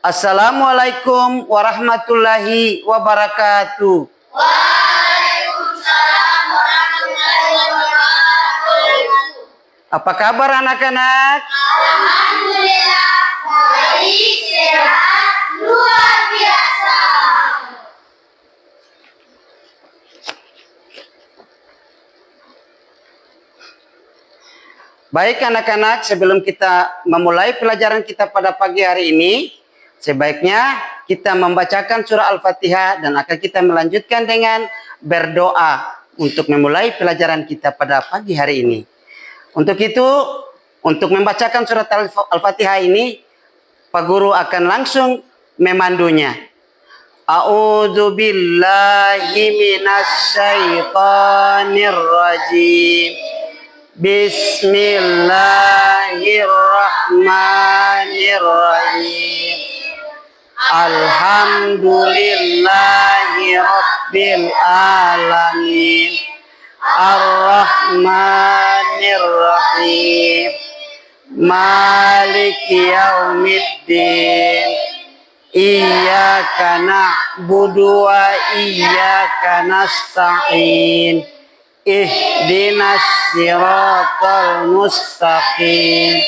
Assalamualaikum warahmatullahi wabarakatuh. Waalaikumsalam warahmatullahi wabarakatuh. Apa kabar anak-anak? Alhamdulillah, baik, sehat, luar biasa. Baik anak-anak, sebelum kita memulai pelajaran kita pada pagi hari ini, sebaiknya kita membacakan surah Al-Fatihah dan akan kita melanjutkan dengan berdoa untuk memulai pelajaran kita pada pagi hari ini. Untuk itu, untuk membacakan surat Al-Fatihah ini, Pak Guru akan langsung memandunya. A'udzu billahi minasyaitonir rajim. Bismillahirrahmanirrahim. Alhamdulillahi rabbil alamin. Ar-Rahmanir-Rahim. Maliki yaumiddin. Iyyaka na'budu wa iyyaka nasta'in. Ihdinas siratal mustaqim.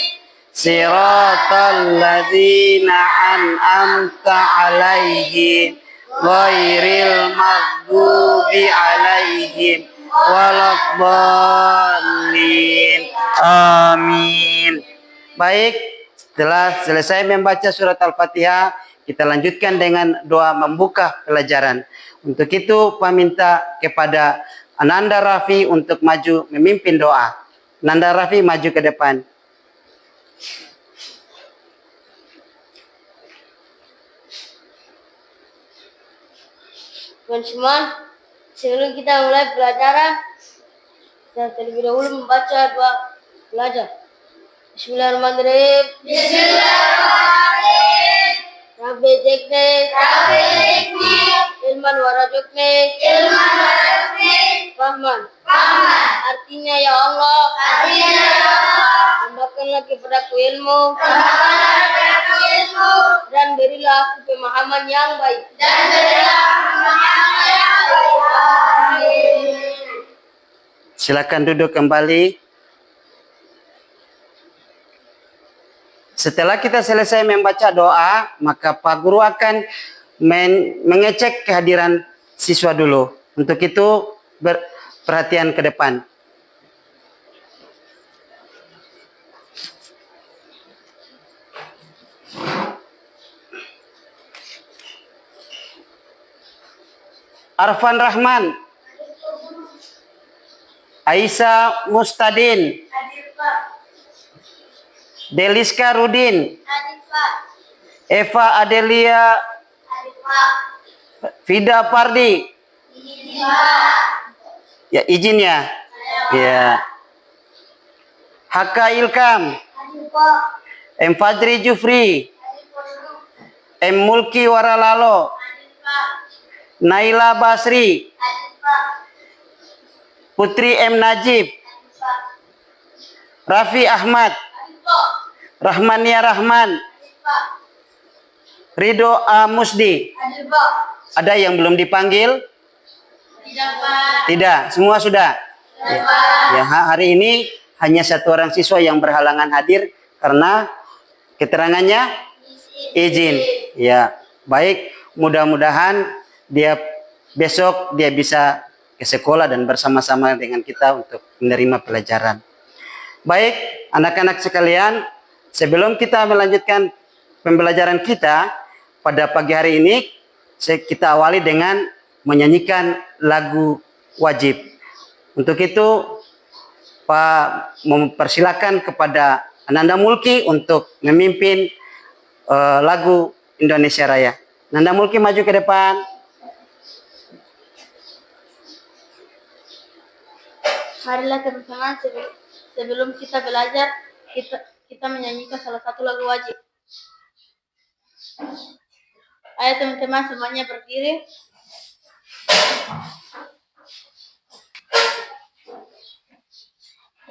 Siratal ladzina an'amta 'alaihim ghairil maghdubi 'alaihim waladdallin. Amin. Baik, setelah selesai membaca surat Al-Fatihah, kita lanjutkan dengan doa membuka pelajaran. Untuk itu, saya minta kepada Ananda Raffi untuk maju memimpin doa. Ananda Raffi maju ke depan. Teman-teman, sebelum kita mulai pelajaran, kita terlebih dahulu membaca doa belajar. Bismillahirrahmanirrahim. Bismillahirrahmanirrahim. Rabbi tekne, ilman warajukne, Rahman. Artinya ya Allah, tambahkanlah kepadaku ilmu, dan berilah aku pemahaman yang baik. Silakan duduk kembali. Setelah kita selesai membaca doa, maka Pak Guru akan mengecek kehadiran siswa dulu. Untuk itu, perhatian ke depan. Arfan Rahman. Aisyah Mustadin. Deliska Rudin. Eva Adelia. Fida Pardi. Ya, izin ya. Ya. Haka Ilkam. M Fadri Jufri. M Mulki Waralalo. Naila Basri. Putri M Najib. Raffi Ahmad. Rahmania Rahman. Ridho A. Musdi. Ada yang belum dipanggil? Tidak, semua sudah. Ya, hari ini hanya satu orang siswa yang berhalangan hadir karena keterangannya izin. Ya, baik. Mudah-mudahan besok dia bisa ke sekolah dan bersama-sama dengan kita untuk menerima pelajaran. Baik, anak-anak sekalian, sebelum kita melanjutkan pembelajaran kita pada pagi hari ini, kita awali dengan menyanyikan lagu wajib. Untuk itu, Pak mempersilakan kepada Ananda Mulki untuk memimpin lagu Indonesia Raya. Ananda Mulki maju ke depan. Marilah teman-teman, sebelum kita belajar, kita menyanyikan salah satu lagu wajib. Ayo teman-teman semuanya berdiri.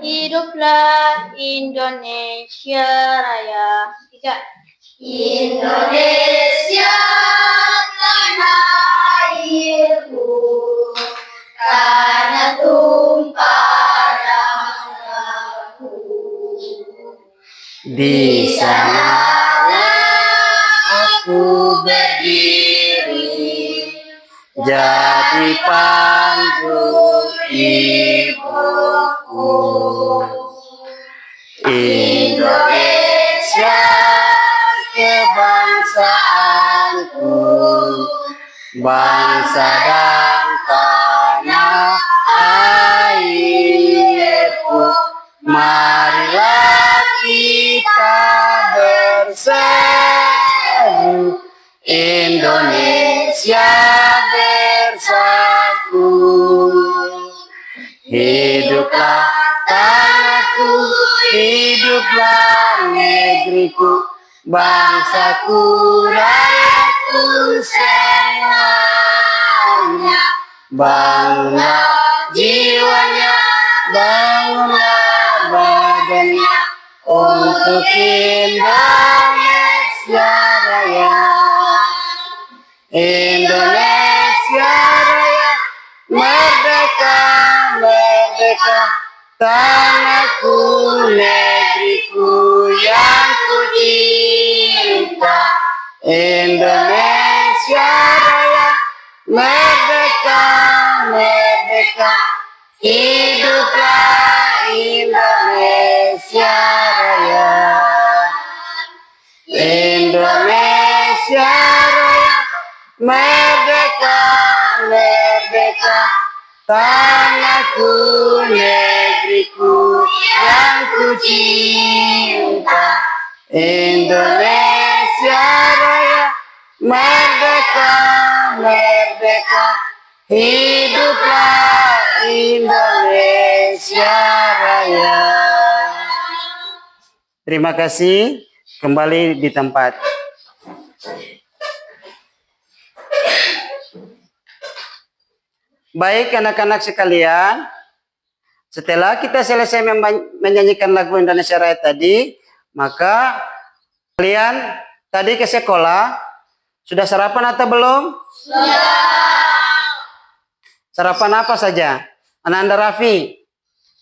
Hiduplah Indonesia Raya. 3. Indonesia sanalah aku berdiri, jadi pandu ibuku. Indonesia kebangsaanku, bangsa dan tanah airku. Marilah kita bersatu, Indonesia bersatu. Hiduplah tanahku, hiduplah negeriku, bangsaku, rakyatku semuanya. Bangunlah jiwanya, bangunlah badannya, untuk Indonesia Raya. Indonesia Raya, merdeka, merdeka, tanahku, negeriku yang ku cinta. Indonesia Raya, merdeka, merdeka, hiduplah Indonesia Raya. Indonesia Raya, merdeka, merdeka, tanahku, negeriku yang ku cinta. Indonesia Raya, merdeka, merdeka, hiduplah Indonesia Raya. Terima kasih. Kembali di tempat. Baik anak-anak sekalian, setelah kita selesai menyanyikan lagu Indonesia Raya tadi, maka kalian tadi ke sekolah, sudah sarapan atau belum? Sarapan apa saja? Ananda Raffi?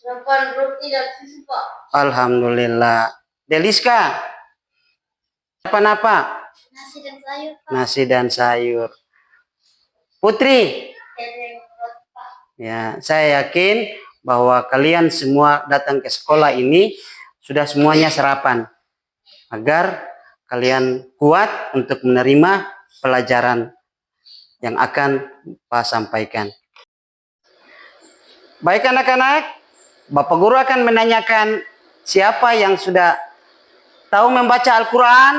Sarapan roti dan susu, Pak. Alhamdulillah. Deliska? Sarapan apa? Nasi dan sayur, Pak. Nasi dan sayur. Putri? Roti, Pak. Ya, saya yakin bahwa kalian semua datang ke sekolah ini sudah semuanya sarapan agar kalian kuat untuk menerima pelajaran yang akan Pak sampaikan. Baik anak-anak, Bapak Guru akan menanyakan siapa yang sudah tahu membaca Al-Quran?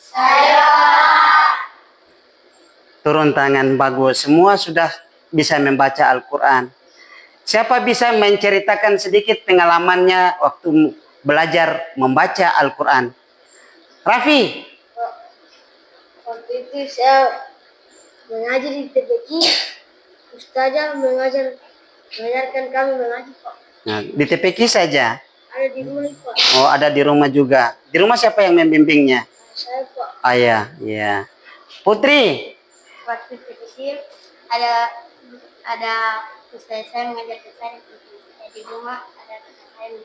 Saya. Turun tangan, bagus. Semua sudah bisa membaca Al-Quran. Siapa bisa menceritakan sedikit pengalamannya waktu belajar membaca Al-Quran? Raffi? Waktu itu saya mengajar di TPQ, Ustazah mengajarkan kami mengaji, Pak. Nah, di TPQ saja? Ada di rumah, Pak. Oh, ada di rumah juga. Di rumah siapa yang membimbingnya? Saya, Pak. Ayah, ya. Putri? Waktu kecil ada Ustaz saya mengajarkan saya di rumah, ada kakak saya.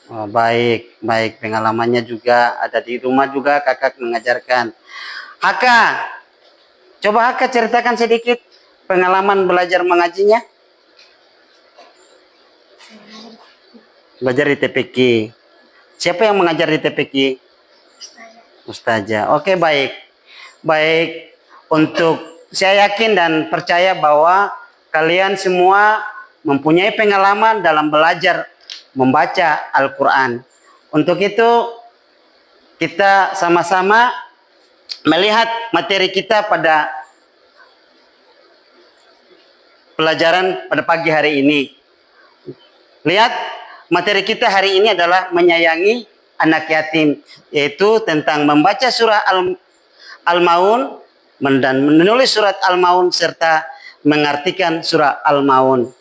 Oh, baik, baik. Pengalamannya juga ada di rumah juga kakak mengajarkan. Haka, coba Haka ceritakan sedikit pengalaman belajar mengajinya. Belajar di TPQ. Siapa yang mengajar di TPQ? Ustazah. Oke, baik. Baik, saya yakin dan percaya bahwa kalian semua mempunyai pengalaman dalam belajar membaca Al-Quran. Untuk itu, kita sama-sama melihat materi kita pada pelajaran pada pagi hari ini. Lihat, materi kita hari ini adalah menyayangi anak yatim, yaitu tentang membaca surah Al-Maun dan menulis surat Al-Maun serta mengartikan surah Al-Maun.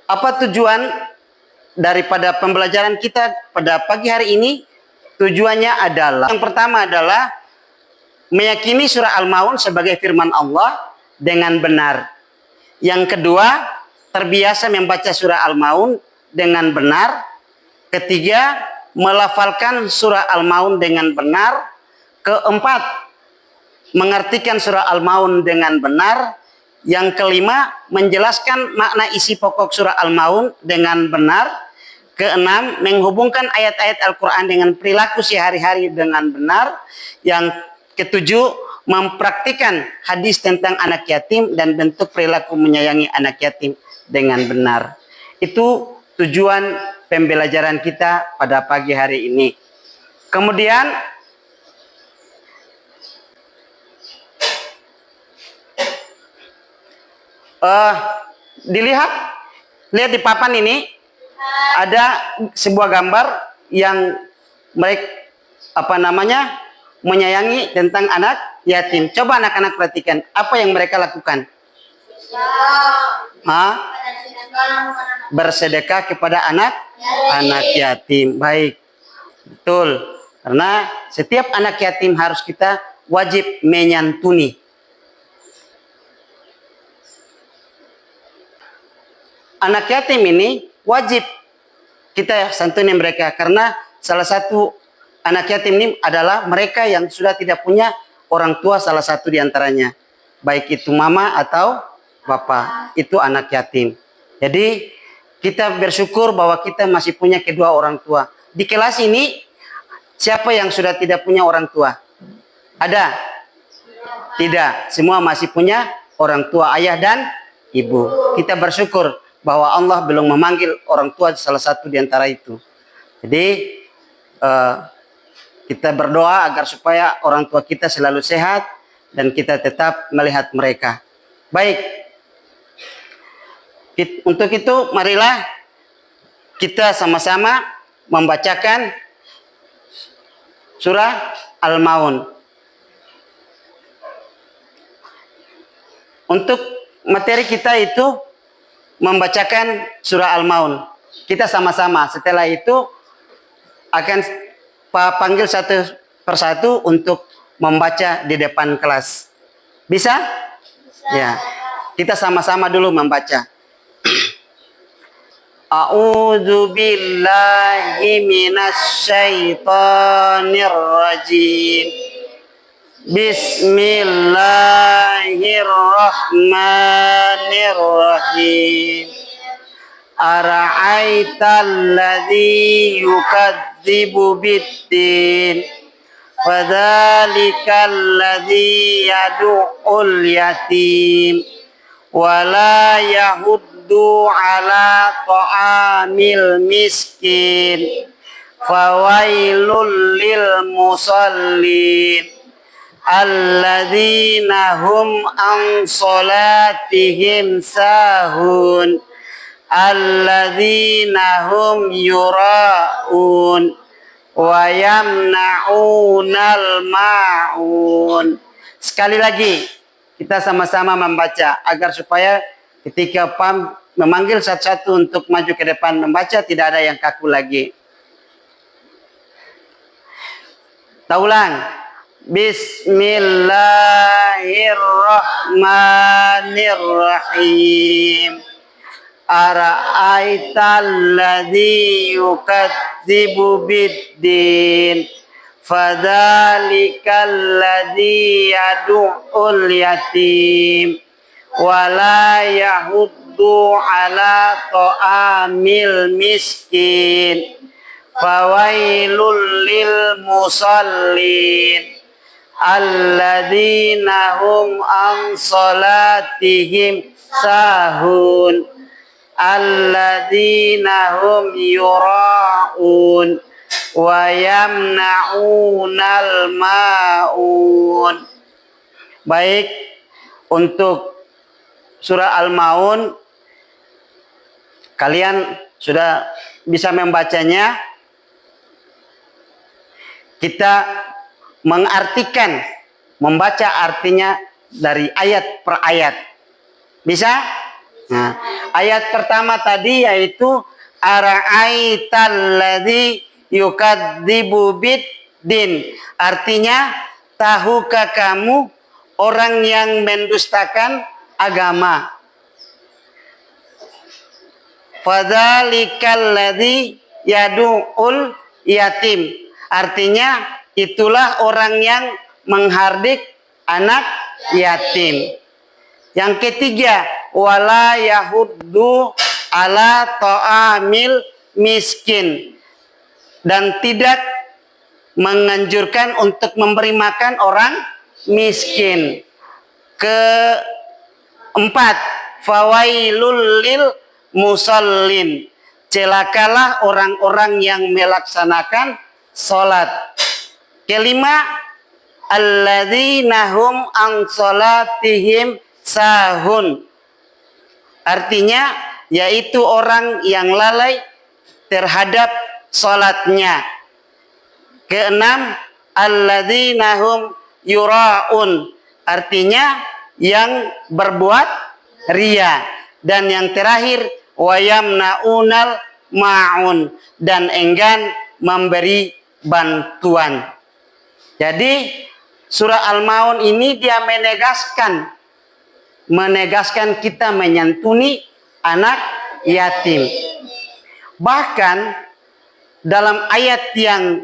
Apa tujuan daripada pembelajaran kita pada pagi hari ini? Tujuannya adalah, yang pertama adalah meyakini surah Al-Maun sebagai firman Allah dengan benar. Yang kedua, terbiasa membaca surah Al-Maun dengan benar. Ketiga, melafalkan surah Al-Maun dengan benar. Keempat, mengartikan surah Al-Maun dengan benar. Yang kelima, menjelaskan makna isi pokok surah Al-Maun dengan benar. Keenam, menghubungkan ayat-ayat Al-Quran dengan perilaku sehari-hari dengan benar. Yang ketujuh, mempraktikkan hadis tentang anak yatim dan bentuk perilaku menyayangi anak yatim dengan benar. Itu tujuan pembelajaran kita pada pagi hari ini. Kemudian lihat di papan ini ada sebuah gambar yang mereka menyayangi tentang anak yatim. Coba anak-anak perhatikan apa yang mereka lakukan. Bersedekah kepada anak yatim. Baik, betul. Karena setiap anak yatim harus kita wajib menyantuni. Anak yatim ini wajib kita santuni mereka, karena salah satu anak yatim ini adalah mereka yang sudah tidak punya orang tua, salah satu diantaranya, baik itu mama atau bapak, itu anak yatim. Jadi kita bersyukur bahwa kita masih punya kedua orang tua. Di kelas ini siapa yang sudah tidak punya orang tua? Ada? Tidak, semua masih punya orang tua, ayah dan ibu. Kita bersyukur bahwa Allah belum memanggil orang tua salah satu di antara itu. Jadi kita berdoa agar supaya orang tua kita selalu sehat dan kita tetap melihat mereka. Baik, untuk itu marilah kita sama-sama membacakan surah Al-Maun. Untuk materi kita itu membacakan surah Al-Maun. Kita sama-sama. Setelah itu akan panggil satu persatu untuk membaca di depan kelas. Bisa? Ya. Kita sama-sama dulu membaca. A'udzu billahi minasy syaithanir rajim. Bismillahirrahmanirrahim. Ara'aital ladzi yukadzibu biddin, fadzalikal ladzi yad'ul yatim wa la yahuddu ala ta'amil miskin, fawailul lil musallin alladzina hum an salatihim sahun, alladzina hum yura'un wa yamna'unal ma'un. Sekali lagi kita sama-sama membaca agar supaya ketika memanggil satu-satu untuk maju ke depan membaca tidak ada yang kaku lagi. Kita ulang. Bismillahirrahmanirrahim. Ara'aital ladzi yukadzibu biddin, fadzalikal ladzi yad'ul yatim wa la yahuddu ala ta'amil miskin, fawailul lil musallin alladzina hum an salatihim sahun, alladzina hum yura'un wa yamna'unal ma'un. Baik, untuk surah Al-Maun kalian sudah bisa membacanya. Kita mengartikan, membaca artinya dari ayat per ayat. Bisa? Nah, ayat pertama tadi yaitu ara'aital ladzi yukadzibu biddin. Artinya, tahukah kamu orang yang mendustakan agama? Fadzalikal ladzi yadu'ul yatim. Artinya itulah orang yang menghardik anak yatim. Yang ketiga, wala yahuddu ala ta'amil miskin, dan tidak menganjurkan untuk memberi makan orang miskin. Keempat, fawailul lil musallin, celakalah orang-orang yang melaksanakan salat. Kelima, alladzina hum an salatihim sahun, artinya yaitu orang yang lalai terhadap salatnya. Keenam, alladzina hum yura'un, artinya yang berbuat ria. Dan yang terakhir, wa yamna'unal ma'un, dan enggan memberi bantuan. Jadi surah Al-Maun ini dia menegaskan kita menyantuni anak yatim. Bahkan dalam ayat yang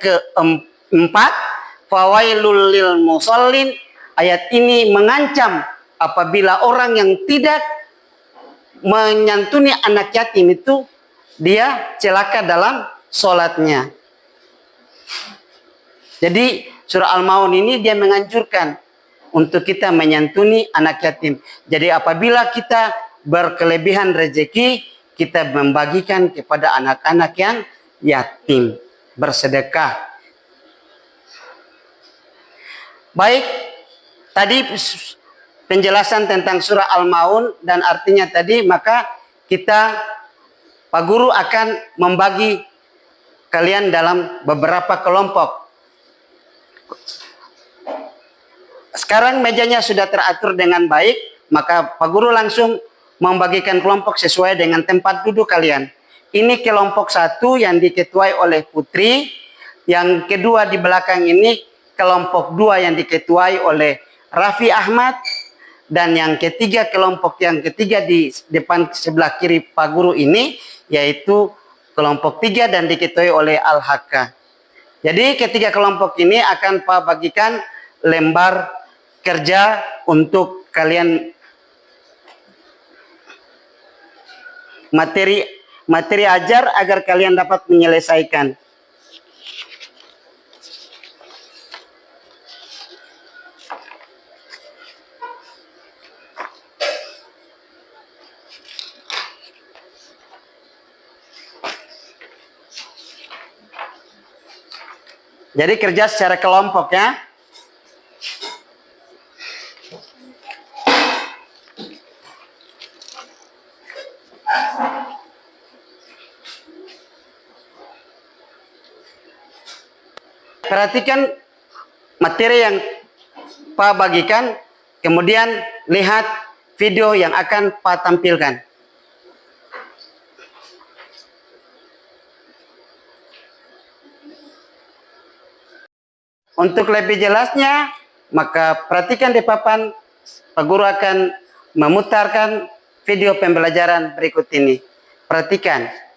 keempat, fawailul lil musallin, ayat ini mengancam apabila orang yang tidak menyantuni anak yatim itu dia celaka dalam sholatnya. Jadi surah Al-Maun ini dia menganjurkan untuk kita menyantuni anak yatim. Jadi apabila kita berkelebihan rezeki, kita membagikan kepada anak-anak yang yatim, bersedekah. Baik, tadi penjelasan tentang surah Al-Maun dan artinya tadi, maka kita, Pak Guru akan membagi kalian dalam beberapa kelompok. Sekarang mejanya sudah teratur dengan baik, maka Pak Guru langsung membagikan kelompok sesuai dengan tempat duduk kalian. Ini kelompok 1 yang diketuai oleh Putri, yang kedua di belakang ini kelompok 2 yang diketuai oleh Raffi Ahmad, dan yang ketiga, kelompok yang ketiga di depan sebelah kiri Pak Guru ini, yaitu kelompok 3 dan diketuai oleh Al-Haka. Jadi ketiga kelompok ini akan Pak bagikan lembar kerja untuk kalian, materi ajar agar kalian dapat menyelesaikan. Jadi kerja secara kelompok ya. Perhatikan materi yang Pak bagikan, kemudian lihat video yang akan Pak tampilkan. Untuk lebih jelasnya, maka perhatikan di papan, Pak Guru akan memutarkan video pembelajaran berikut ini. Perhatikan.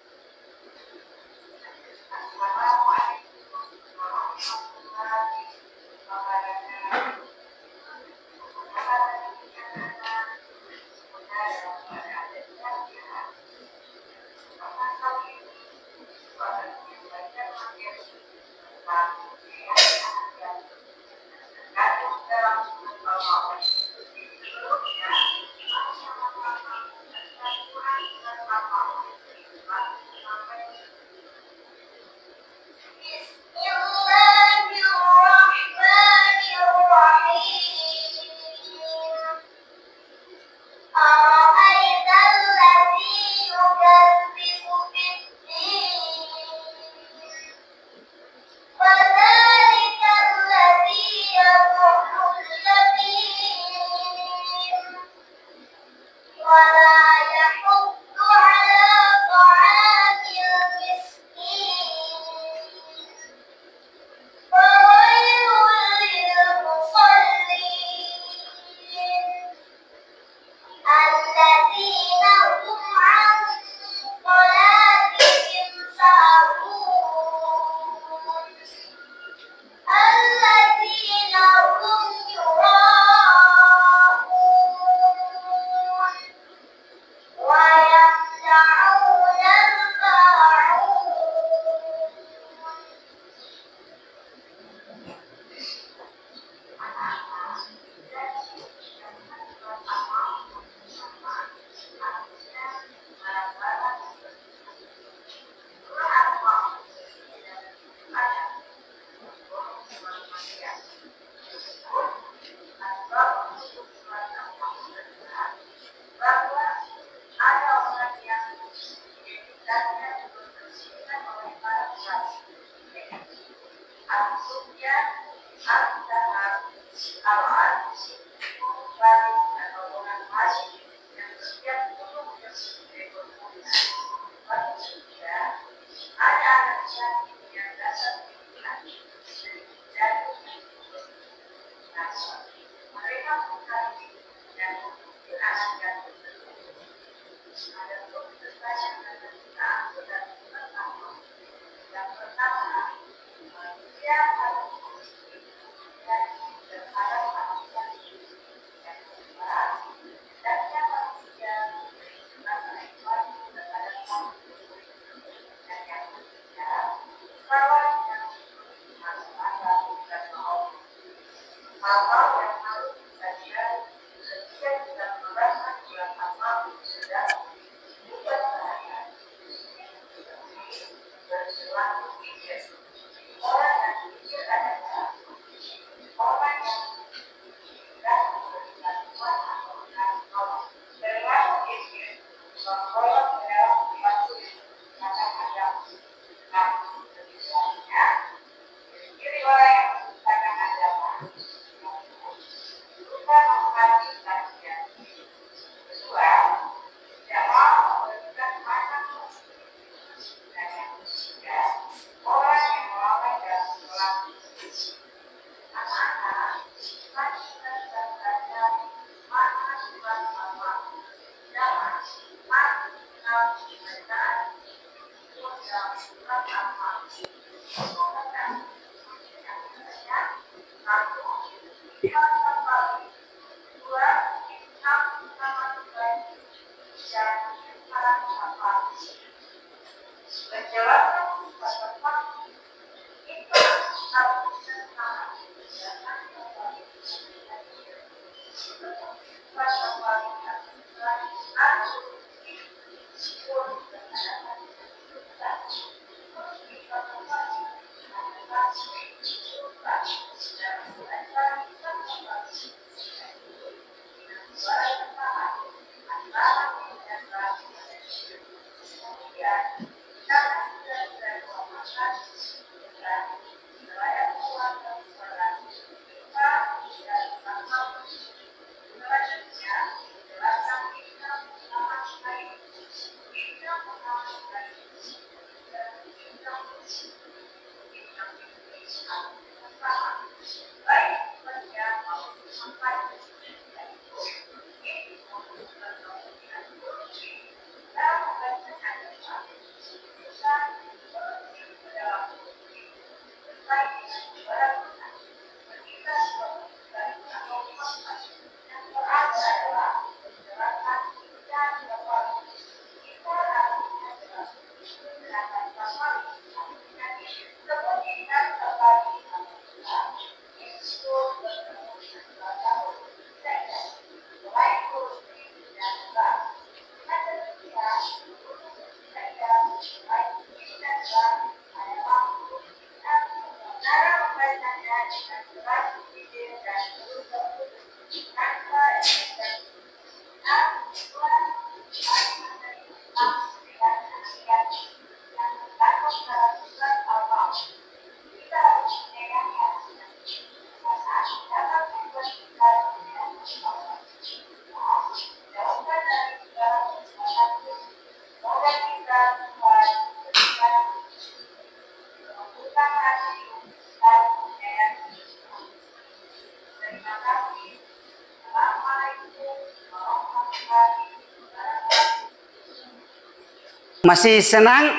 Masih senang?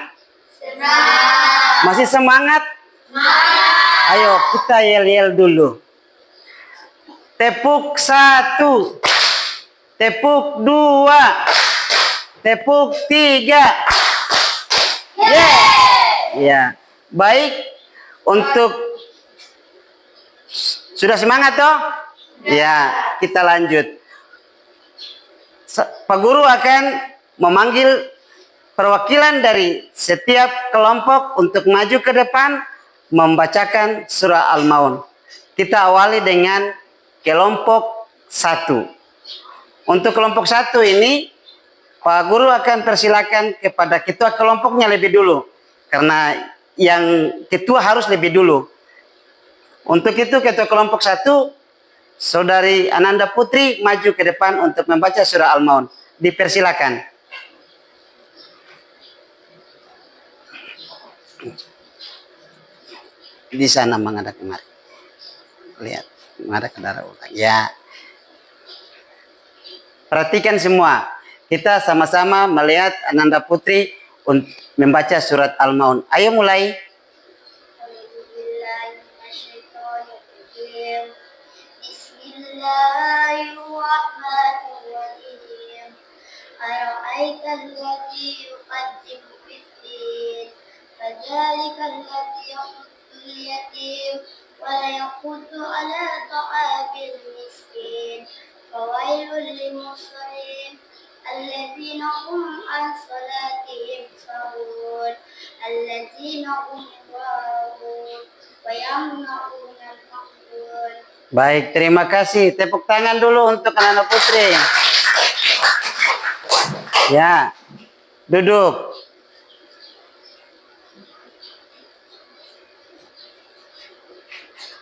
Masih semangat? Ayo kita yel-yel dulu. Tepuk 1, tepuk 2, tepuk 3. Ya, baik. Untuk sudah semangat toh? Ya, kita lanjut. Pak Guru akan memanggil perwakilan dari setiap kelompok untuk maju ke depan membacakan surah Al-Maun. Kita awali dengan kelompok 1. Untuk kelompok 1 ini, Pak Guru akan persilakan kepada ketua kelompoknya lebih dulu. Karena yang ketua harus lebih dulu. Untuk itu ketua kelompok 1 Saudari Ananda Putri maju ke depan untuk membaca surah Al-Maun. Dipersilakan. Di sana menghadap kemari. Lihat, menghadap ke darah ulang. Ya. Perhatikan semua. Kita sama-sama melihat Ananda Putri untuk membaca surat Al-Maun. Ayo mulai. Bismillahirrahmanirrahim. Ara'aital ladzi yukadzibu bid-din, fadzalikal ladzi yaqutul yatim wa la yaqutu ala ta'amil miskin. Fawailul lil musallin alladzina hum an salatihim sahun alladzina hum yura'un wa yamna'una al-ma'un. Baik, terima kasih. Tepuk tangan dulu untuk Ananda Putri. Ya, duduk.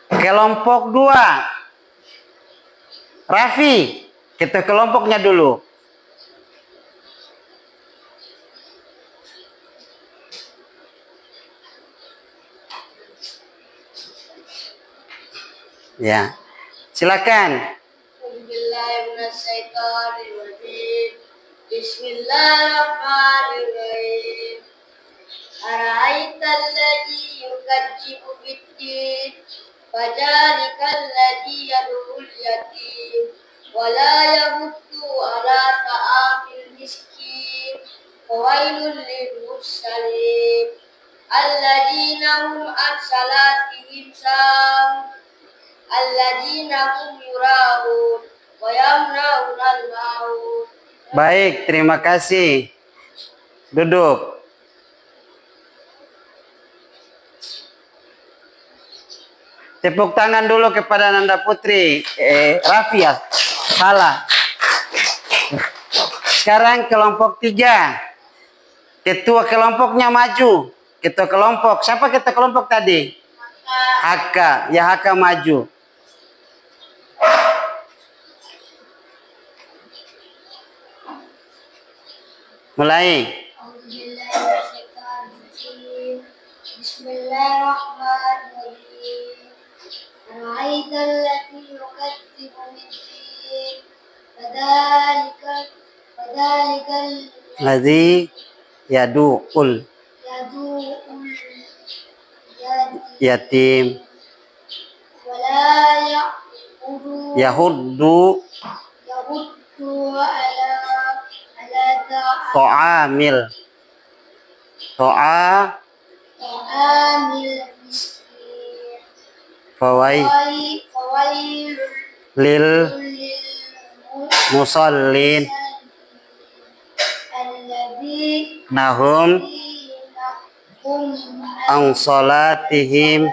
Kelompok 2. Raffi, kita kelompoknya dulu. Ya, silakan. Bismillahirrahmanirrahim. Ara'aital ladzi yukadzibu bid-din, fadzalikal ladzi yad'ul yatim wa la yahuddu ala ta'amil miskin. Fawailul lil musallin alladzina hum an salatihim sahun alladzina hum yura'un wa yamna'una al-ma'un. Baik, terima kasih. Duduk. Tepuk tangan dulu kepada Ananda Putri. Raffi ya, salah. Sekarang kelompok 3. Ketua kelompoknya maju. Ketua kelompok. Siapa ketua kelompok tadi? Haka. Ya, Haka maju. Mulai. Bismillahirrahmanirrahim. Ara'aital ladzi yukadzibu bid-din, fadzalikal Ladzi yadu'ul yadu'ul yatim wala ya'budu yahuddu ala ta'amil ta'amil miskin. fawailul Fawailul lil musallin alladzina nahum hum an salatihim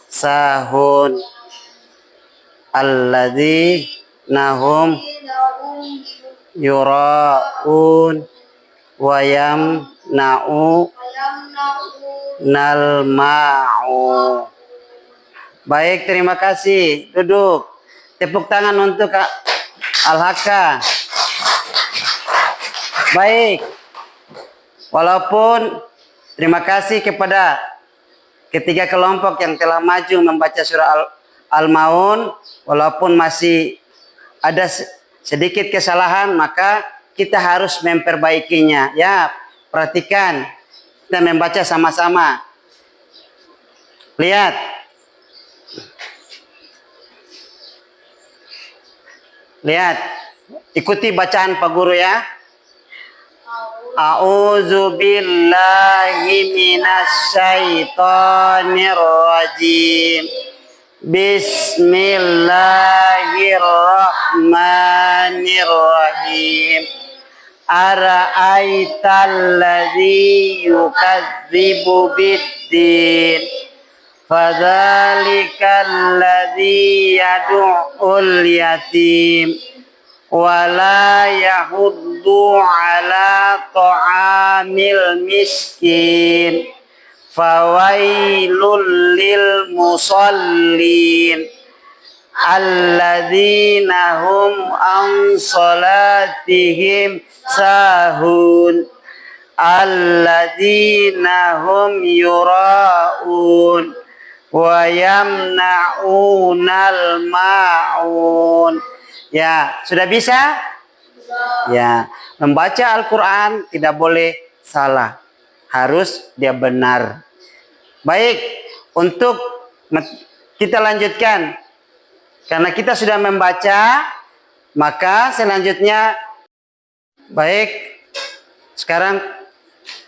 sahun alladzi nahum yura'un wa yamna'u nal ma'u. Baik, terima kasih. Duduk. Tepuk tangan untuk Al-Haka. Baik. Walaupun terima kasih kepada ketiga kelompok yang telah maju membaca surah Al-Maun, walaupun masih ada sedikit kesalahan, maka kita harus memperbaikinya. Ya, perhatikan. Kita membaca sama-sama. Lihat. Lihat. Ikuti bacaan Pak Guru ya. A'udzu billahi minasyaitonir rajim. Bismillahirrahmanirrahim. Ara'aital ladzi yukadzibu bid-din, fadzalikal ladzi yad'ul yatim wa la yahuddu ala ta'amil miskin. fawailul lil musallin alladzina hum an salatihim sahun alladzina hum yura'un wa yamna'unal ma'un. Ya, sudah bisa? Ya, membaca Al-Quran tidak boleh salah, harus dia benar. Baik, untuk kita lanjutkan. Karena kita sudah membaca, maka selanjutnya, baik, sekarang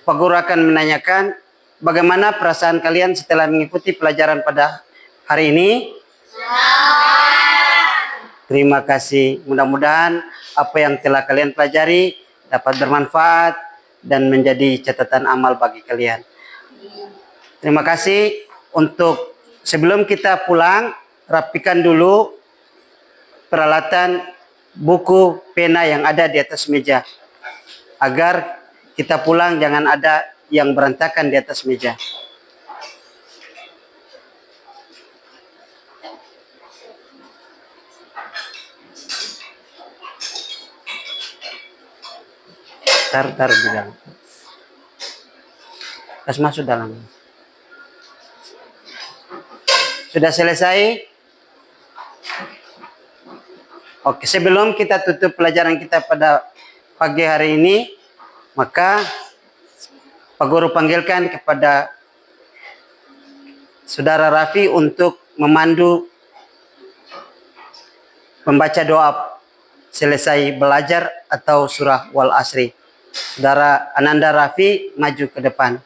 Pak Guru akan menanyakan bagaimana perasaan kalian setelah mengikuti pelajaran pada hari ini. Terima kasih. Mudah-mudahan apa yang telah kalian pelajari dapat bermanfaat dan menjadi catatan amal bagi kalian. Terima kasih. Untuk sebelum kita pulang, rapikan dulu peralatan buku, pena yang ada di atas meja. Agar kita pulang jangan ada yang berantakan di atas meja. Taruh di dalam. Terus masuk dalam. Sudah selesai? Oke, sebelum kita tutup pelajaran kita pada pagi hari ini, maka Pak Guru panggilkan kepada Saudara Raffi untuk memandu membaca doa selesai belajar atau surah Wal Asri. Saudara Ananda Raffi maju ke depan.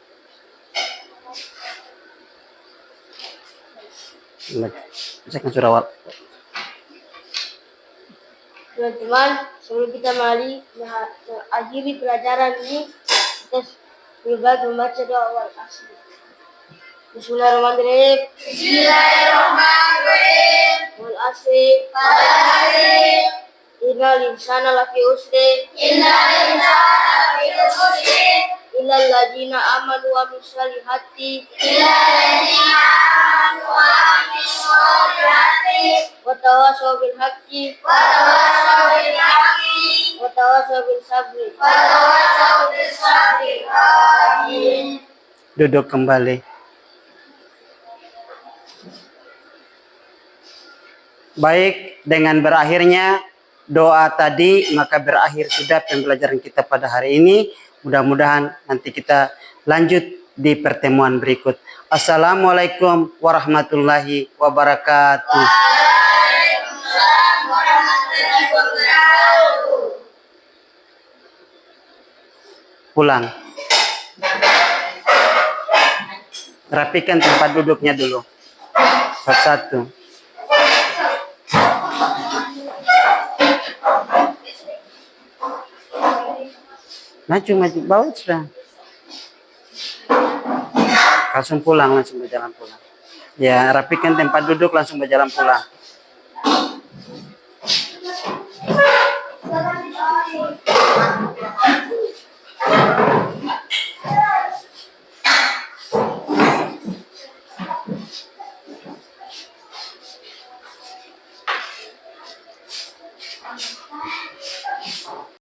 Bacakan surah Wal. Teman-teman, sebelum kita mengakhiri pelajaran ini, kita lebih membaca doa Wal Asri. Bismillahirrahmanirrahim. Bismillahirrahmanirrahim. Wal Asri. Wal asri. Innal insana lafi usri. Innal insana lafi khusr. Illal ladzina amanu wa amilus solihati. Illal ladzina amanu wa amilus solihati. Wa tawassaw bil haqqi. Wa tawassaw bil haqqi. Wa tawassaw bil sabri. Wa tawassaw bis sabri. Amin. Duduk kembali. Baik, dengan berakhirnya doa tadi, maka berakhir sudah pembelajaran kita pada hari ini. Mudah-mudahan nanti kita lanjut di pertemuan berikut. Assalamualaikum warahmatullahi wabarakatuh. Waalaikumsalam warahmatullahi wabarakatuh. Pulang. Rapikan tempat duduknya dulu. Satu-satu. Maju, bawa sudah. Langsung pulang, langsung berjalan pulang. Ya, rapikan tempat duduk, langsung berjalan pulang.